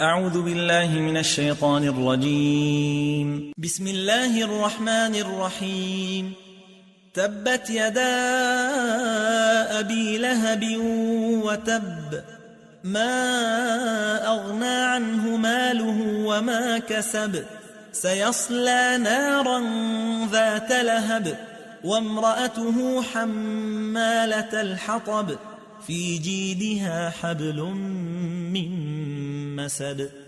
أعوذ بالله من الشيطان الرجيم. بسم الله الرحمن الرحيم. تبت يدا أبي لهب وتب، ما أغنى عنه ماله وما كسب، سيصلى نارا ذات لهب وامرأته حمالة الحطب، في جيدها حبل من مسد.